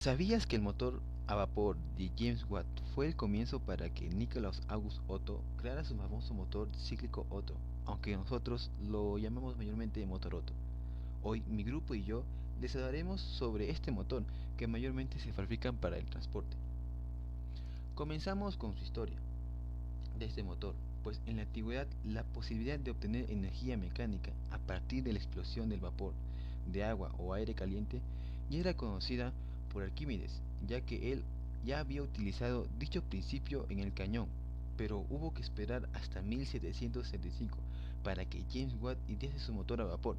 ¿Sabías que el motor a vapor de James Watt fue el comienzo para que Nikolaus August Otto creara su famoso motor cíclico Otto, aunque nosotros lo llamamos mayormente motor Otto? Hoy mi grupo y yo les hablaremos sobre este motor que mayormente se fabrican para el transporte. Comenzamos con su historia de este motor, pues en la antigüedad la posibilidad de obtener energía mecánica a partir de la explosión del vapor, de agua o aire caliente ya era conocida por Arquímedes, ya que él ya había utilizado dicho principio en el cañón, pero hubo que esperar hasta 1765 para que James Watt idease su motor a vapor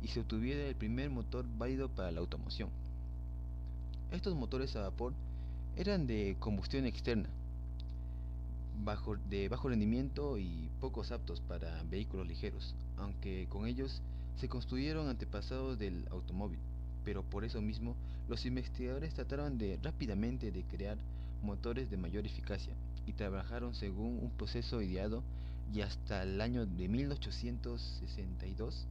y se obtuviera el primer motor válido para la automoción. Estos motores a vapor eran de combustión externa, de bajo rendimiento y pocos aptos para vehículos ligeros, aunque con ellos se construyeron antepasados del automóvil. Pero por eso mismo, los investigadores trataron de rápidamente de crear motores de mayor eficacia y trabajaron según un proceso ideado, y hasta el año de 1862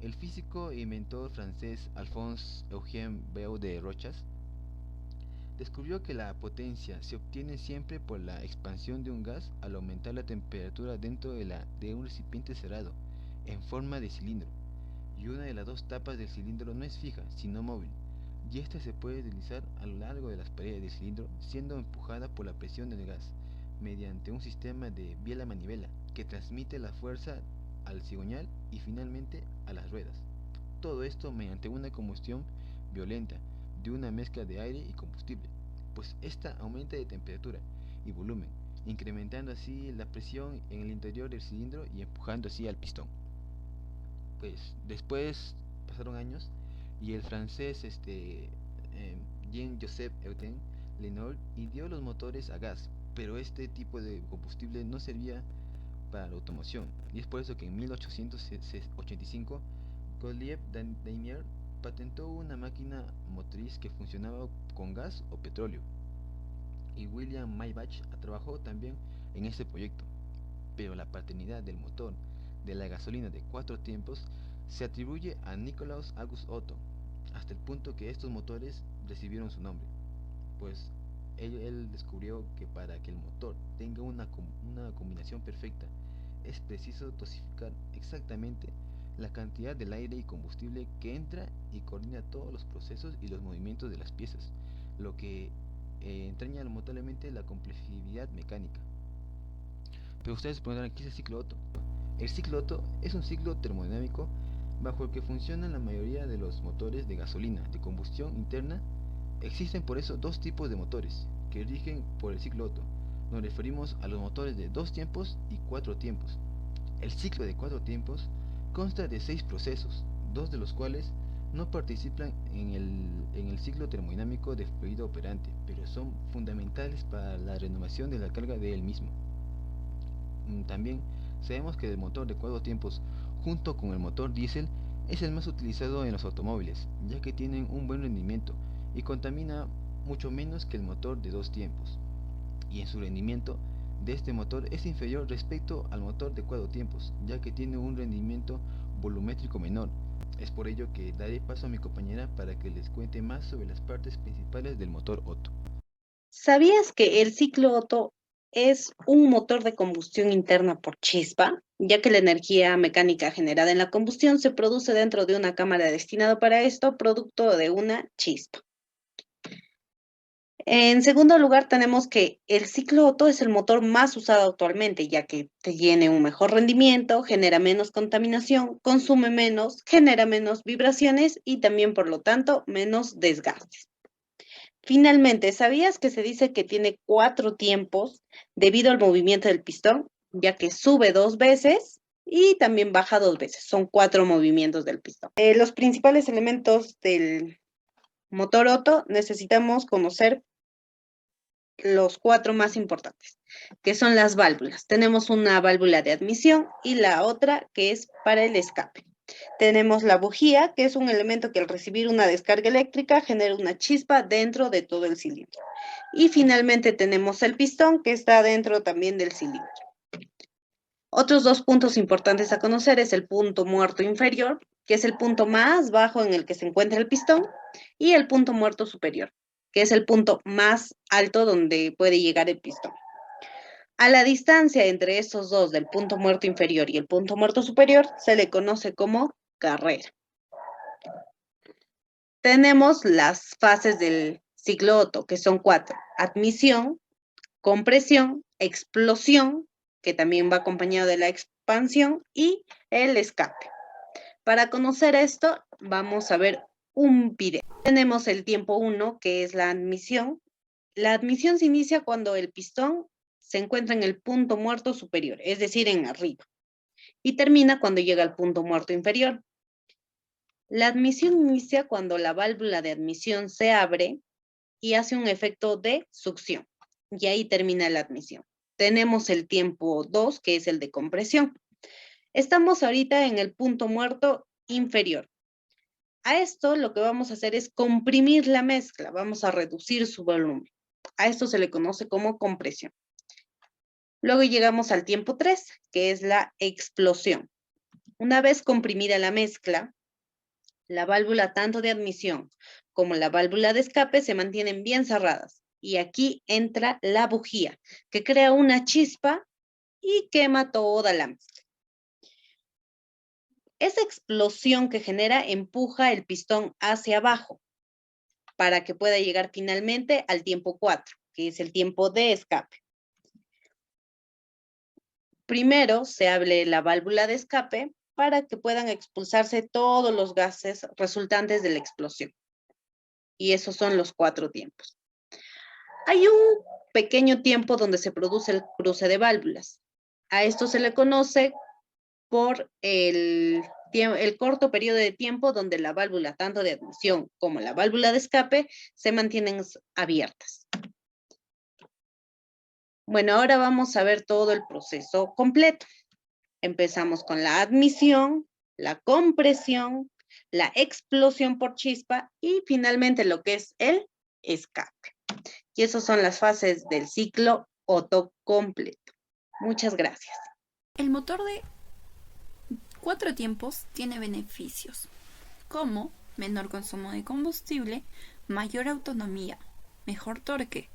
el físico e inventor francés Alphonse Eugène Béau de Rochas descubrió que la potencia se obtiene siempre por la expansión de un gas al aumentar la temperatura dentro de un recipiente cerrado, en forma de cilindro, y una de las dos tapas del cilindro no es fija, sino móvil, y ésta se puede deslizar a lo largo de las paredes del cilindro, siendo empujada por la presión del gas, mediante un sistema de biela-manivela, que transmite la fuerza al cigüeñal y finalmente a las ruedas. Todo esto mediante una combustión violenta de una mezcla de aire y combustible, pues esta aumenta de temperatura y volumen, incrementando así la presión en el interior del cilindro y empujando así al pistón. Pues después pasaron años y el francés Jean-Joseph Eutin Lenoir ideó los motores a gas, pero este tipo de combustible no servía para la automoción, y es por eso que en 1885 Gottlieb Daimler patentó una máquina motriz que funcionaba con gas o petróleo, y William Maybach trabajó también en este proyecto, pero la paternidad del motor de la gasolina de cuatro tiempos se atribuye a Nikolaus August Otto, hasta el punto que estos motores recibieron su nombre, pues él descubrió que para que el motor tenga una combinación perfecta es preciso dosificar exactamente la cantidad del aire y combustible que entra y coordina todos los procesos y los movimientos de las piezas, lo que entraña notablemente la complejidad mecánica. Pero ustedes se preguntarán, ¿qué es el ciclo Otto? El ciclo Otto es un ciclo termodinámico bajo el que funcionan la mayoría de los motores de gasolina de combustión interna. Existen por eso dos tipos de motores que rigen por el ciclo Otto. Nos referimos a los motores de dos tiempos y cuatro tiempos. El ciclo de cuatro tiempos consta de seis procesos, dos de los cuales no participan en el ciclo termodinámico de fluido operante, pero son fundamentales para la renovación de la carga de él mismo. También sabemos que el motor de cuatro tiempos, junto con el motor diésel, es el más utilizado en los automóviles, ya que tienen un buen rendimiento y contamina mucho menos que el motor de dos tiempos. Y en su rendimiento de este motor es inferior respecto al motor de cuatro tiempos, ya que tiene un rendimiento volumétrico menor. Es por ello que daré paso a mi compañera para que les cuente más sobre las partes principales del motor Otto. ¿Sabías que el ciclo Otto es un motor de combustión interna por chispa, ya que la energía mecánica generada en la combustión se produce dentro de una cámara destinada para esto, producto de una chispa? En segundo lugar, tenemos que el ciclo Otto es el motor más usado actualmente, ya que tiene un mejor rendimiento, genera menos contaminación, consume menos, genera menos vibraciones y también, por lo tanto, menos desgastes. Finalmente, ¿sabías que se dice que tiene cuatro tiempos debido al movimiento del pistón, ya que sube dos veces y también baja dos veces? Son cuatro movimientos del pistón. Los principales elementos del motor Otto necesitamos conocer los cuatro más importantes, que son las válvulas. Tenemos una válvula de admisión y la otra que es para el escape. Tenemos la bujía, que es un elemento que al recibir una descarga eléctrica genera una chispa dentro de todo el cilindro. Y finalmente tenemos el pistón, que está dentro también del cilindro. Otros dos puntos importantes a conocer es el punto muerto inferior, que es el punto más bajo en el que se encuentra el pistón, y el punto muerto superior, que es el punto más alto donde puede llegar el pistón. A la distancia entre estos dos, del punto muerto inferior y el punto muerto superior, se le conoce como carrera. Tenemos las fases del ciclo Otto, que son 4: admisión, compresión, explosión, que también va acompañado de la expansión, y el escape. Para conocer esto, vamos a ver un video. Tenemos el tiempo 1, que es la admisión. La admisión se inicia cuando el pistón se encuentra en el punto muerto superior, es decir, en arriba, y termina cuando llega al punto muerto inferior. La admisión inicia cuando la válvula de admisión se abre y hace un efecto de succión, y ahí termina la admisión. Tenemos el tiempo 2, que es el de compresión. Estamos ahorita en el punto muerto inferior. A esto lo que vamos a hacer es comprimir la mezcla, vamos a reducir su volumen. A esto se le conoce como compresión. Luego llegamos al tiempo 3, que es la explosión. Una vez comprimida la mezcla, la válvula tanto de admisión como la válvula de escape se mantienen bien cerradas. Y aquí entra la bujía, que crea una chispa y quema toda la mezcla. Esa explosión que genera empuja el pistón hacia abajo para que pueda llegar finalmente al tiempo 4, que es el tiempo de escape. Primero se abre la válvula de escape para que puedan expulsarse todos los gases resultantes de la explosión. Y esos son los 4 tiempos. Hay un pequeño tiempo donde se produce el cruce de válvulas. A esto se le conoce por el corto periodo de tiempo donde la válvula tanto de admisión como la válvula de escape se mantienen abiertas. Bueno, ahora vamos a ver todo el proceso completo. Empezamos con la admisión, la compresión, la explosión por chispa y finalmente lo que es el escape. Y esas son las fases del ciclo Otto completo. Muchas gracias. El motor de 4 tiempos tiene beneficios, como menor consumo de combustible, mayor autonomía, mejor torque,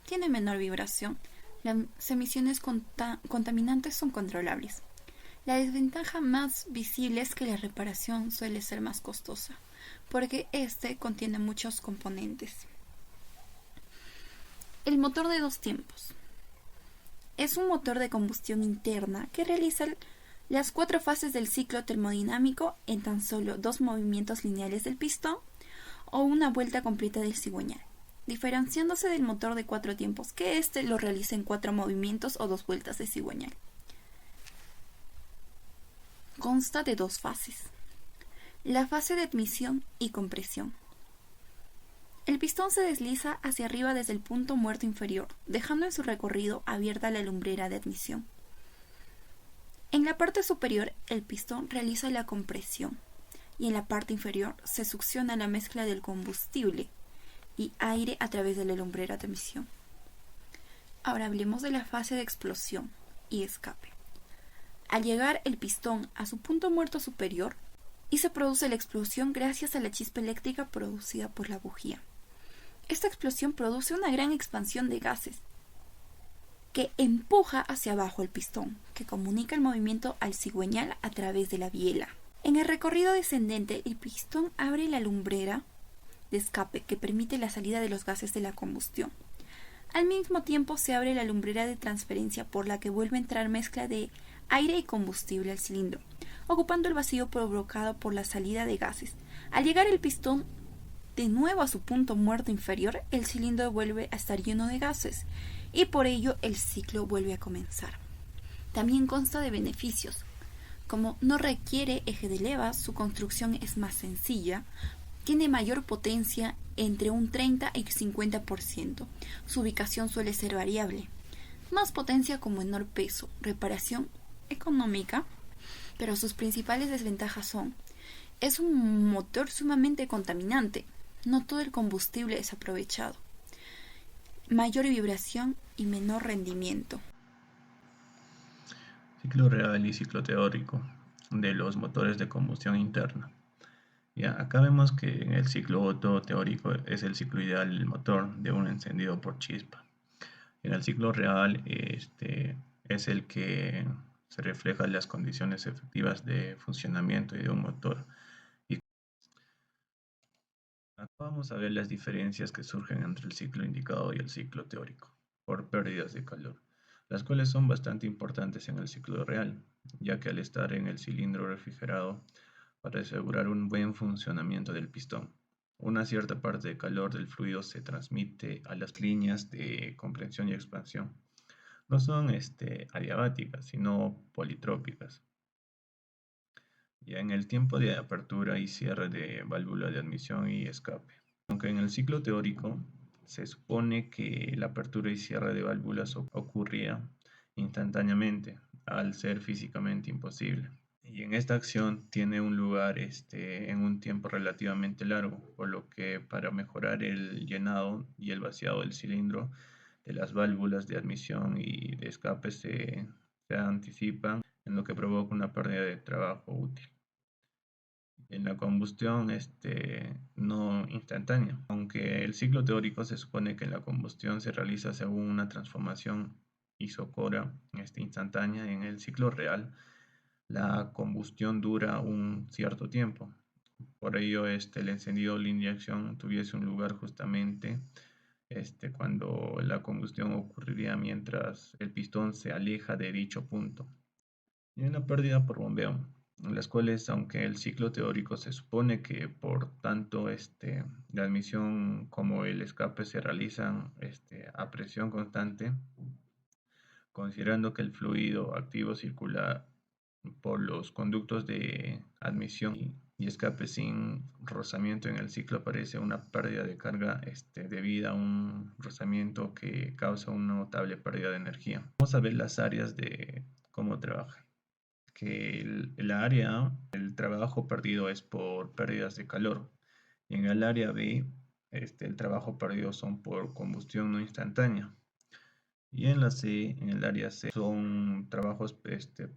tiene menor vibración, las emisiones contaminantes son controlables. La desventaja más visible es que la reparación suele ser más costosa, porque este contiene muchos componentes. El motor de 2 tiempos es un motor de combustión interna que realiza las 4 fases del ciclo termodinámico en tan solo 2 movimientos lineales del pistón o una vuelta completa del cigüeñal, diferenciándose del motor de 4 tiempos, que éste lo realiza en 4 movimientos o 2 vueltas de cigüeñal. Consta de 2 fases: la fase de admisión y compresión. El pistón se desliza hacia arriba desde el punto muerto inferior, dejando en su recorrido abierta la lumbrera de admisión. En la parte superior, el pistón realiza la compresión y en la parte inferior se succiona la mezcla del combustible y aire a través de la lumbrera de admisión. Ahora hablemos de la fase de explosión y escape. Al llegar el pistón a su punto muerto superior, y se produce la explosión gracias a la chispa eléctrica producida por la bujía. Esta explosión produce una gran expansión de gases que empuja hacia abajo el pistón, que comunica el movimiento al cigüeñal a través de la biela. En el recorrido descendente, el pistón abre la lumbrera de escape que permite la salida de los gases de la combustión. Al mismo tiempo se abre la lumbrera de transferencia por la que vuelve a entrar mezcla de aire y combustible al cilindro, ocupando el vacío provocado por la salida de gases. Al llegar el pistón de nuevo a su punto muerto inferior, el cilindro vuelve a estar lleno de gases y por ello el ciclo vuelve a comenzar. También consta de beneficios. Como no requiere eje de levas, su construcción es más sencilla, tiene mayor potencia entre un 30 y 50%. Su ubicación suele ser variable. Más potencia con menor peso, reparación económica, pero sus principales desventajas son: es un motor sumamente contaminante, no todo el combustible es aprovechado, mayor vibración y menor rendimiento. Ciclo real y ciclo teórico de los motores de combustión interna. Ya, acá vemos que en el ciclo Otto teórico es el ciclo ideal del motor de un encendido por chispa. En el ciclo real, es el que se refleja las condiciones efectivas de funcionamiento de un motor. Y acá vamos a ver las diferencias que surgen entre el ciclo indicado y el ciclo teórico por pérdidas de calor, las cuales son bastante importantes en el ciclo real, ya que al estar en el cilindro refrigerado, para asegurar un buen funcionamiento del pistón, una cierta parte de calor del fluido se transmite a las líneas de compresión y expansión. No son adiabáticas, sino politrópicas. Ya en el tiempo de apertura y cierre de válvula de admisión y escape. Aunque en el ciclo teórico se supone que la apertura y cierre de válvulas ocurría instantáneamente, al ser físicamente imposible. Y en esta acción tiene un lugar en un tiempo relativamente largo, por lo que para mejorar el llenado y el vaciado del cilindro de las válvulas de admisión y de escape se anticipan, en lo que provoca una pérdida de trabajo útil. En la combustión no instantánea, aunque el ciclo teórico se supone que la combustión se realiza según una transformación isocora instantánea, en el ciclo real la combustión dura un cierto tiempo. Por ello, el encendido o la inyección tuviese un lugar justamente cuando la combustión ocurriría mientras el pistón se aleja de dicho punto. Y una pérdida por bombeo, en las cuales, aunque el ciclo teórico se supone que por tanto la admisión como el escape se realizan a presión constante, considerando que el fluido activo circula por los conductos de admisión y escape sin rozamiento, en el ciclo aparece una pérdida de carga debida a un rozamiento que causa una notable pérdida de energía. Vamos a ver las áreas de cómo trabaja. Que la área A, el trabajo perdido es por pérdidas de calor. Y en el área B, el trabajo perdido son por combustión no instantánea. Y en la C, en el área C, son trabajos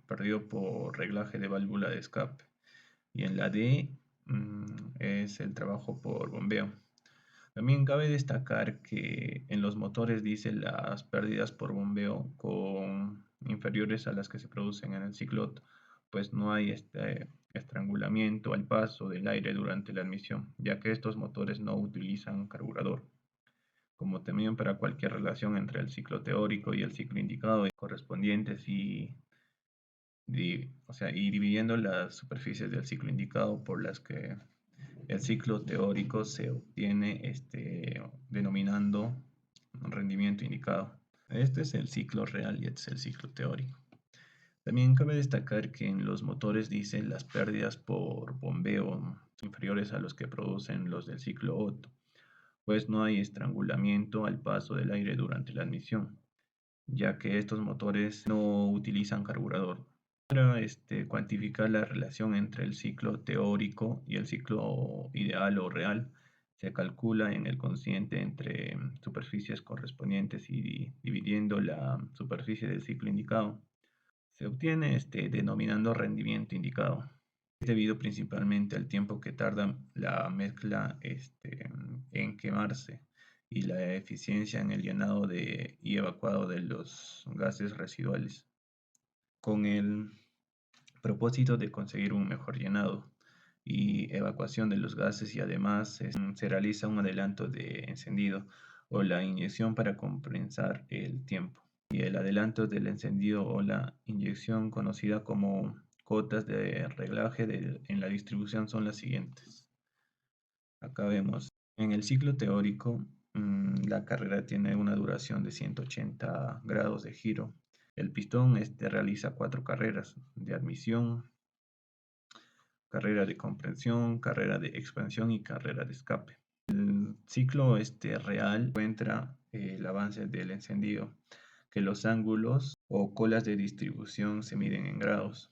perdidos por reglaje de válvula de escape. Y en la D es el trabajo por bombeo. También cabe destacar que en los motores diésel las pérdidas por bombeo con inferiores a las que se producen en el ciclo Otto, pues no hay estrangulamiento al paso del aire durante la admisión, ya que estos motores no utilizan carburador, como también para cualquier relación entre el ciclo teórico y el ciclo indicado correspondientes y dividiendo las superficies del ciclo indicado por las que el ciclo teórico se obtiene denominando rendimiento indicado. Este es el ciclo real y este es el ciclo teórico. También cabe destacar que en los motores diésel las pérdidas por bombeo son inferiores a los que producen los del ciclo Otto, pues no hay estrangulamiento al paso del aire durante la admisión, ya que estos motores no utilizan carburador. Para cuantificar la relación entre el ciclo teórico y el ciclo ideal o real, se calcula en el cociente entre superficies correspondientes y dividiendo la superficie del ciclo indicado. Se obtiene denominando rendimiento indicado. Es debido principalmente al tiempo que tarda la mezcla en quemarse y la eficiencia en el llenado y evacuado de los gases residuales, con el propósito de conseguir un mejor llenado y evacuación de los gases, y además se realiza un adelanto de encendido o la inyección para compensar el tiempo. Y el adelanto del encendido o la inyección, conocida como cotas de reglaje en la distribución, son las siguientes. Acá vemos, en el ciclo teórico, la carrera tiene una duración de 180 grados de giro. El pistón realiza 4 carreras de admisión, carrera de compresión, carrera de expansión y carrera de escape. El ciclo real encuentra el avance del encendido, que los ángulos o colas de distribución se miden en grados.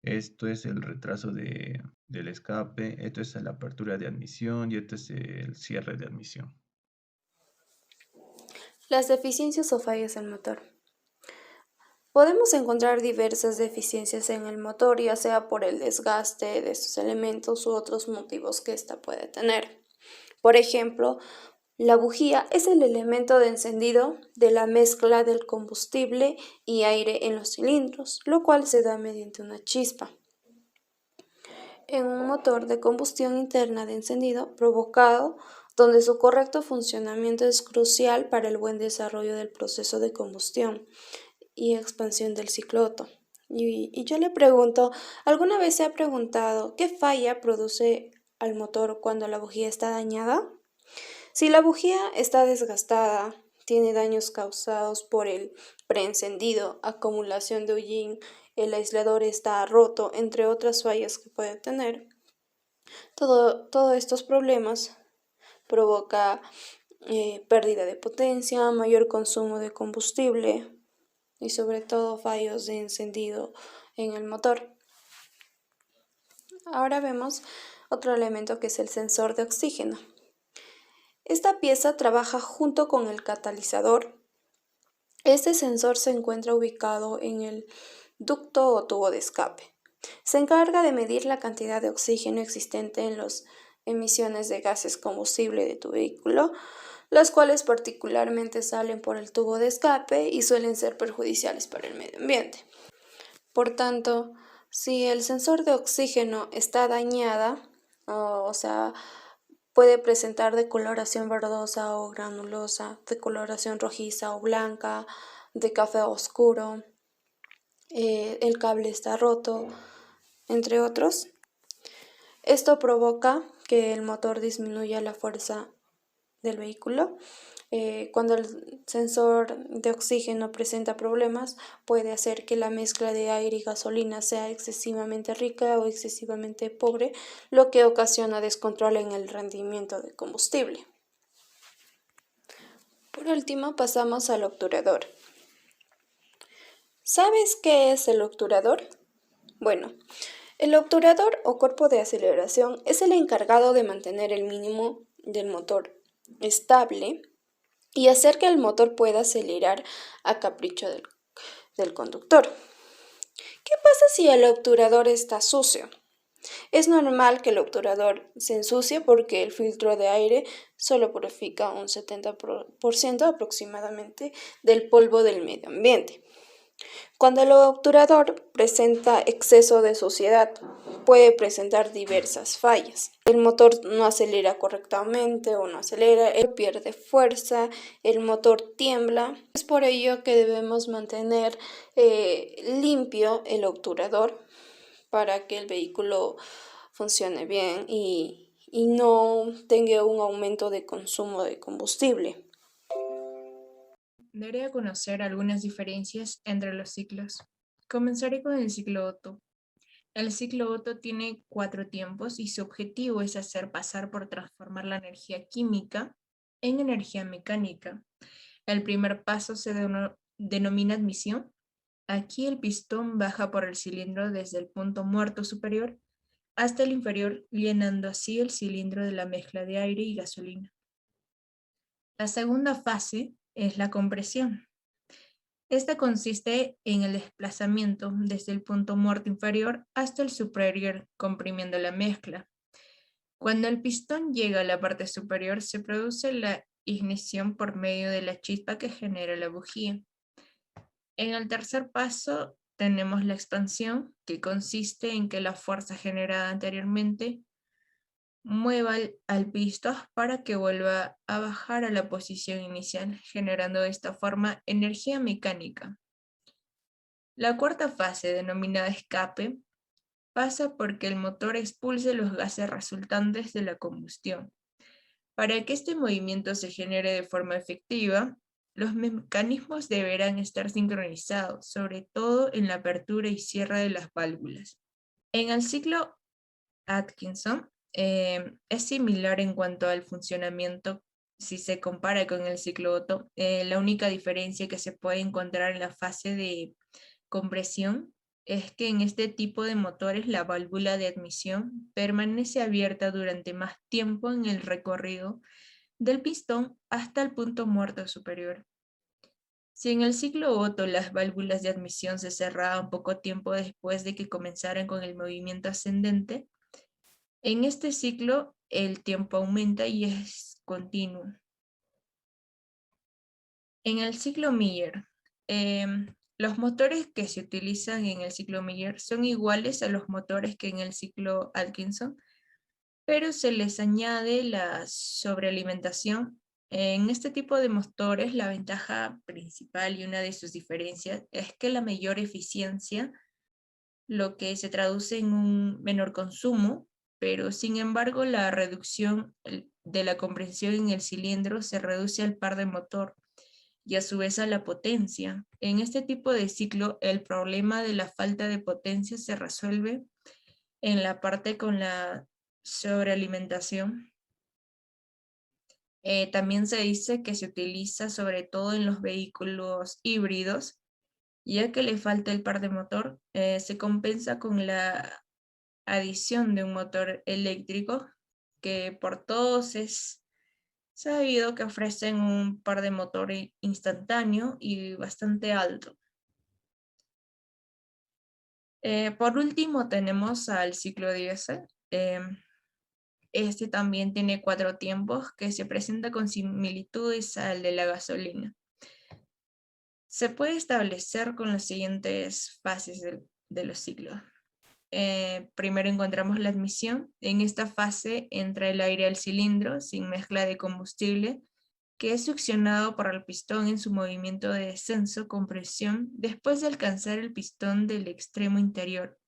Esto es el retraso del escape, esto es la apertura de admisión y esto es el cierre de admisión. Las deficiencias o fallas del motor. Podemos encontrar diversas deficiencias en el motor, ya sea por el desgaste de estos elementos u otros motivos que ésta puede tener. Por ejemplo, la bujía es el elemento de encendido de la mezcla del combustible y aire en los cilindros, lo cual se da mediante una chispa en un motor de combustión interna de encendido provocado, donde su correcto funcionamiento es crucial para el buen desarrollo del proceso de combustión y expansión del ciclo Otto. Y yo le pregunto, ¿alguna vez se ha preguntado qué falla produce al motor cuando la bujía está dañada? Si la bujía está desgastada, tiene daños causados por el preencendido, acumulación de hollín, el aislador está roto, entre otras fallas que puede tener, todos estos problemas provoca pérdida de potencia, mayor consumo de combustible y sobre todo fallos de encendido en el motor. Ahora vemos otro elemento que es el sensor de oxígeno. Esta pieza trabaja junto con el catalizador. Este sensor se encuentra ubicado en el ducto o tubo de escape. Se encarga de medir la cantidad de oxígeno existente en las emisiones de gases combustible de tu vehículo, las cuales particularmente salen por el tubo de escape y suelen ser perjudiciales para el medio ambiente. Por tanto, si el sensor de oxígeno está dañada, o sea, puede presentar decoloración verdosa o granulosa, decoloración rojiza o blanca, de café oscuro, el cable está roto, entre otros. Esto provoca que el motor disminuya la fuerza del vehículo. Cuando el sensor de oxígeno presenta problemas, puede hacer que la mezcla de aire y gasolina sea excesivamente rica o excesivamente pobre, lo que ocasiona descontrol en el rendimiento del combustible. Por último, pasamos al obturador. ¿Sabes qué es el obturador? Bueno, el obturador o cuerpo de aceleración es el encargado de mantener el mínimo del motor estable y hacer que el motor pueda acelerar a capricho del conductor. ¿Qué pasa si el obturador está sucio? Es normal que el obturador se ensucie porque el filtro de aire solo purifica un 70% aproximadamente del polvo del medio ambiente. Cuando el obturador presenta exceso de suciedad, puede presentar diversas fallas. El motor no acelera correctamente o no acelera, él pierde fuerza, el motor tiembla. Es por ello que debemos mantener limpio el obturador para que el vehículo funcione bien y no tenga un aumento de consumo de combustible. Daré a conocer algunas diferencias entre los ciclos. Comenzaré con el ciclo Otto. El ciclo Otto tiene 4 tiempos y su objetivo es hacer pasar por transformar la energía química en energía mecánica. El primer paso se denomina admisión. Aquí el pistón baja por el cilindro desde el punto muerto superior hasta el inferior, llenando así el cilindro de la mezcla de aire y gasolina. La segunda fase es la compresión. Esta consiste en el desplazamiento desde el punto muerto inferior hasta el superior, comprimiendo la mezcla. Cuando el pistón llega a la parte superior, se produce la ignición por medio de la chispa que genera la bujía. En el tercer paso tenemos la expansión, que consiste en que la fuerza generada anteriormente mueva al pistón para que vuelva a bajar a la posición inicial, generando de esta forma energía mecánica. La cuarta fase, denominada escape, pasa porque el motor expulse los gases resultantes de la combustión. Para que este movimiento se genere de forma efectiva, los mecanismos deberán estar sincronizados, sobre todo en la apertura y cierre de las válvulas. En el ciclo Atkinson, es similar en cuanto al funcionamiento si se compara con el ciclo Otto. La única diferencia que se puede encontrar en la fase de compresión es que en este tipo de motores la válvula de admisión permanece abierta durante más tiempo en el recorrido del pistón hasta el punto muerto superior. Si en el ciclo Otto las válvulas de admisión se cerraban poco tiempo después de que comenzaran con el movimiento ascendente, en este ciclo el tiempo aumenta y es continuo. En el ciclo Miller, los motores que se utilizan en el ciclo Miller son iguales a los motores que en el ciclo Atkinson, pero se les añade la sobrealimentación. En este tipo de motores, la ventaja principal y una de sus diferencias es que la mayor eficiencia, lo que se traduce en un menor consumo, pero sin embargo la reducción de la compresión en el cilindro se reduce al par de motor y a su vez a la potencia. En este tipo de ciclo, el problema de la falta de potencia se resuelve en la parte con la sobrealimentación. También se dice que se utiliza sobre todo en los vehículos híbridos, ya que le falta el par de motor, se compensa con la adición de un motor eléctrico, que por todos es sabido que ofrecen un par de motor instantáneo y bastante alto. Por último tenemos al ciclo diésel. Este también tiene 4 tiempos que se presenta con similitudes al de la gasolina. Se puede establecer con las siguientes fases de los ciclos. Primero encontramos la admisión. En esta fase entra el aire al cilindro sin mezcla de combustible, que es succionado por el pistón en su movimiento de descenso con presión después de alcanzar el pistón del extremo interior.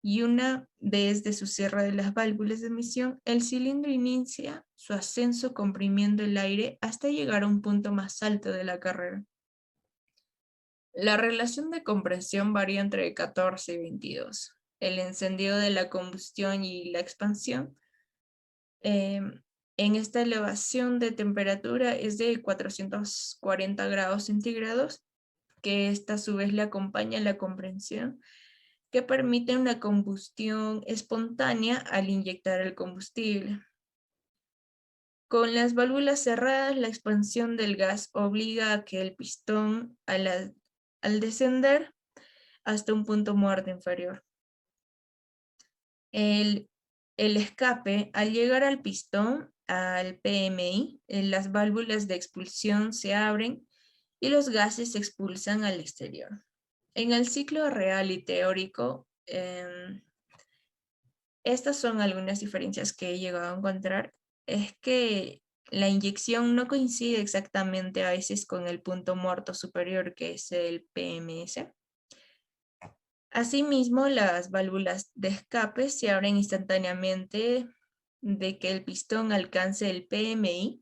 Y una vez de su cierre de las válvulas de admisión, el cilindro inicia su ascenso comprimiendo el aire hasta llegar a un punto más alto de la carrera. La relación de compresión varía entre 14 y 22. El encendido de la combustión y la expansión en esta elevación de temperatura es de 440 grados centígrados, que esta a su vez le acompaña la compresión, que permite una combustión espontánea al inyectar el combustible. Con las válvulas cerradas, la expansión del gas obliga a que el pistón, al descender hasta un punto muerto inferior, el escape, al llegar al pistón, al PMI, las válvulas de expulsión se abren y los gases se expulsan al exterior. En el ciclo real y teórico, estas son algunas diferencias que he llegado a encontrar. Es que la inyección no coincide exactamente a veces con el punto muerto superior, que es el PMS. Asimismo, las válvulas de escape se abren instantáneamente de que el pistón alcance el PMI,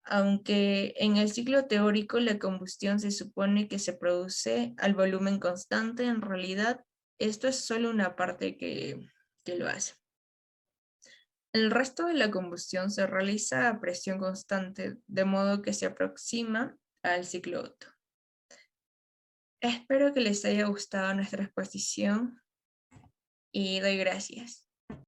aunque en el ciclo teórico la combustión se supone que se produce al volumen constante, en realidad esto es solo una parte que lo hace. El resto de la combustión se realiza a presión constante, de modo que se aproxima al ciclo Otto. Espero que les haya gustado nuestra exposición y doy gracias.